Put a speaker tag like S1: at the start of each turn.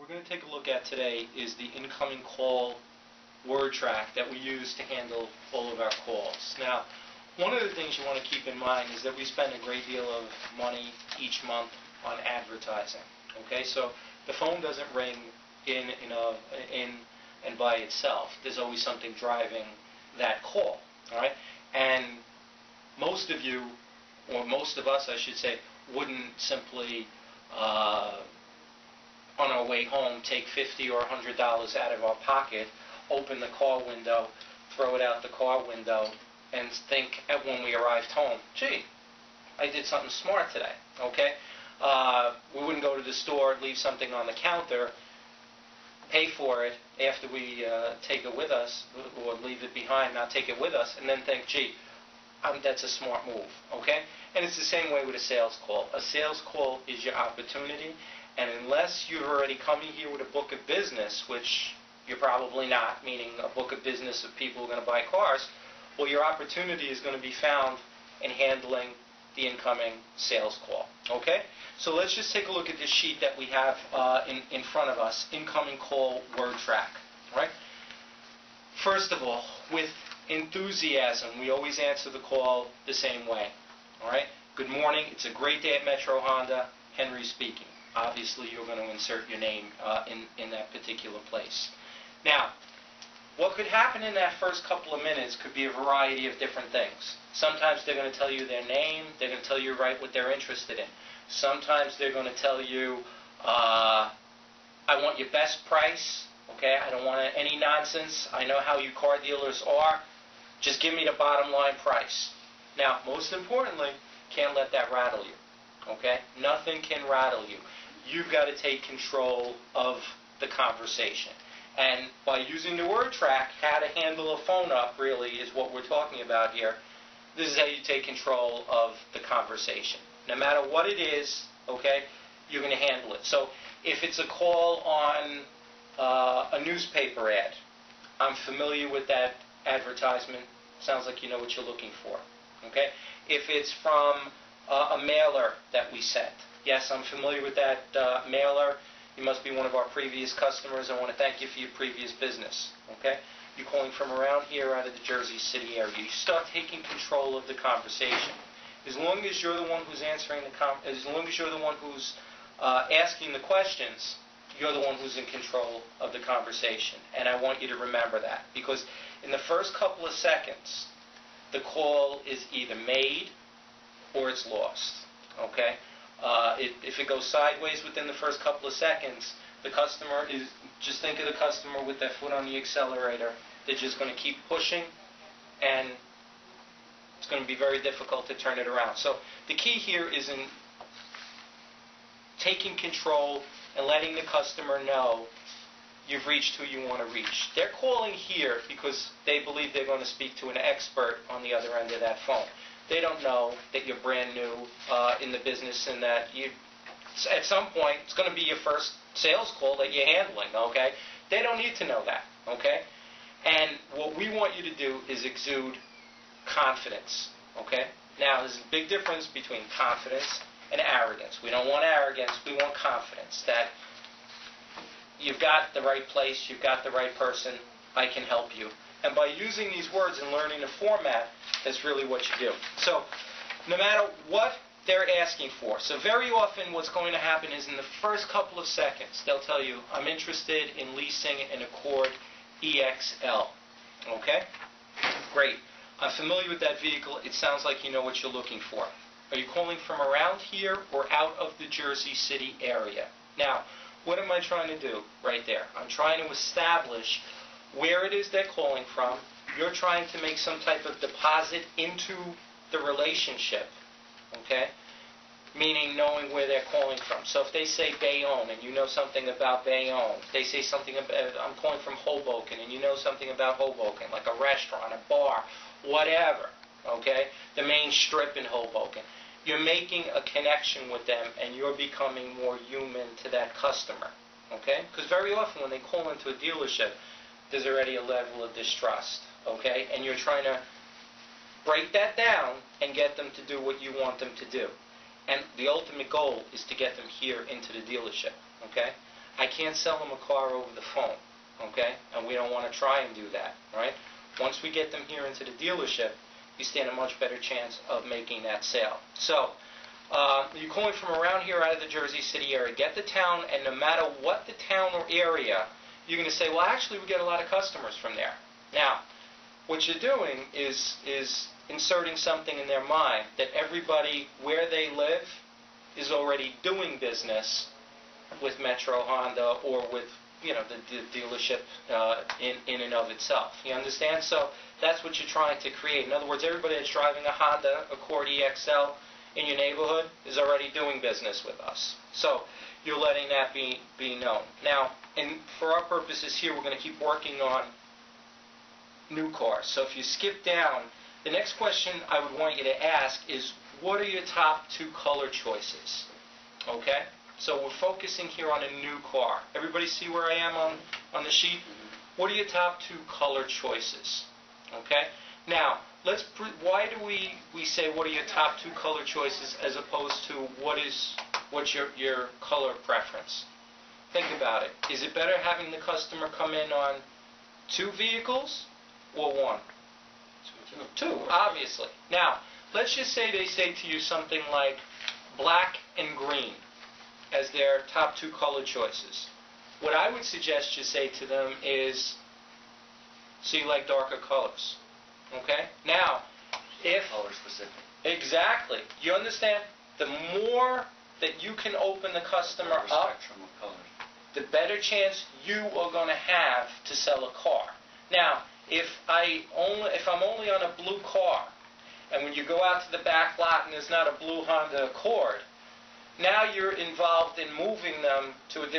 S1: we're going to take a look at today is the incoming call word track that we use to handle all of our calls. Now, one of the things you want to keep in mind is that we spend a great deal of money each month on advertising. Okay, so the phone doesn't ring in and by itself. There's always something driving that call. All right, and most of you, or most of us, I should say, wouldn't simply on our way home take $50 or $100 out of our pocket, open the car window, throw it out the car window, and think when we arrived home, gee, I did something smart today. Okay, we wouldn't go to the store, leave something on the counter, pay for it after we take it with us, or leave it behind, not take it with us, and then think, gee, that's a smart move. Okay, and it's the same way with a sales call. A sales call is your opportunity, and unless you're already coming here with a book of business, which you're probably not, meaning a book of business of people who are going to buy cars, well, your opportunity is going to be found in handling the incoming sales call. Okay? So let's just take a look at this sheet that we have in front of us, incoming call word track. All right? First of all, with enthusiasm, we always answer the call the same way. All right? Good morning. It's a great day at Metro Honda. Henry speaking. Obviously, you're going to insert your name in that particular place. Now, what could happen in that first couple of minutes could be a variety of different things. Sometimes they're going to tell you their name. They're going to tell you right what they're interested in. Sometimes they're going to tell you, I want your best price. Okay, I don't want any nonsense. I know how you car dealers are. Just give me the bottom line price. Now, most importantly, can't let that rattle you. Okay, nothing can rattle you. You've got to take control of the conversation. And by using the word track, how to handle a phone up really is what we're talking about here. This is how you take control of the conversation. No matter what it is, okay, you're going to handle it. So if it's a call on a newspaper ad, I'm familiar with that advertisement. Sounds like you know what you're looking for. Okay? If it's from a mailer that we sent, yes, I'm familiar with that mailer. You must be one of our previous customers. I want to thank you for your previous business. Okay? You're calling from around here out of the Jersey City area. You start taking control of the conversation. As long as you're the one who's answering as long as you're the one who's asking the questions, you're the one who's in control of the conversation. And I want you to remember that, because in the first couple of seconds, the call is either made or it's lost. Okay? If it goes sideways within the first couple of seconds, the customer is, just think of the customer with their foot on the accelerator. They're just going to keep pushing, and it's going to be very difficult to turn it around. So the key here is in taking control and letting the customer know you've reached who you want to reach. They're calling here because they believe they're going to speak to an expert on the other end of that phone. They don't know that you're brand new in the business and that you, at some point, it's going to be your first sales call that you're handling, okay? They don't need to know that, okay? And what we want you to do is exude confidence, okay? Now, there's a big difference between confidence and arrogance. We don't want arrogance, we want confidence, that you've got the right place, you've got the right person, I can help you. And by using these words and learning the format, that's really what you do. So, no matter what they're asking for, so very often what's going to happen is in the first couple of seconds, they'll tell you, I'm interested in leasing an Accord EXL. Okay? Great. I'm familiar with that vehicle. It sounds like you know what you're looking for. Are you calling from around here or out of the Jersey City area? Now, what am I trying to do right there? I'm trying to establish where it is they're calling from. You're trying to make some type of deposit into the relationship, okay? Meaning knowing where they're calling from. So if they say Bayonne and you know something about Bayonne, if they say something about, I'm calling from Hoboken and you know something about Hoboken, like a restaurant, a bar, whatever, okay? The main strip in Hoboken. You're making a connection with them and you're becoming more human to that customer, okay? Because very often when they call into a dealership, there's already a level of distrust, okay? And you're trying to break that down and get them to do what you want them to do. And the ultimate goal is to get them here into the dealership, okay? I can't sell them a car over the phone, okay? And we don't want to try and do that, right? Once we get them here into the dealership, you stand a much better chance of making that sale. So, you're calling from around here out of the Jersey City area. Get the town, and no matter what the town or area, you're going to say, well, actually, we get a lot of customers from there. Now, what you're doing is inserting something in their mind that everybody where they live is already doing business with Metro Honda or with the dealership in and of itself. You understand? So that's what you're trying to create. In other words, everybody that's driving a Honda Accord EXL in your neighborhood is already doing business with us. So you're letting that be known. Now, and for our purposes here, we're going to keep working on new cars. So if you skip down, the next question I would want you to ask is, what are your top 2 color choices? Okay? So we're focusing here on a new car. Everybody see where I am on the sheet? What are your top 2 color choices? Okay? Now, why do we say what are your top 2 color choices as opposed to what's your color preference? Think about it. Is it better having the customer come in on 2 vehicles or 1? 2, obviously. Now, let's just say they say to you something like black and green as their top 2 color choices. What I would suggest you say to them is, so you like darker colors. Okay? Now, if...
S2: Color specific.
S1: Exactly. You understand? The more that you can open the customer up,
S2: Spectrum of colors.
S1: the better chance you are going to have to sell a car. Now, if I'm only on a blue car, and when you go out to the back lot and there's not a blue Honda Accord, now you're involved in moving them to a different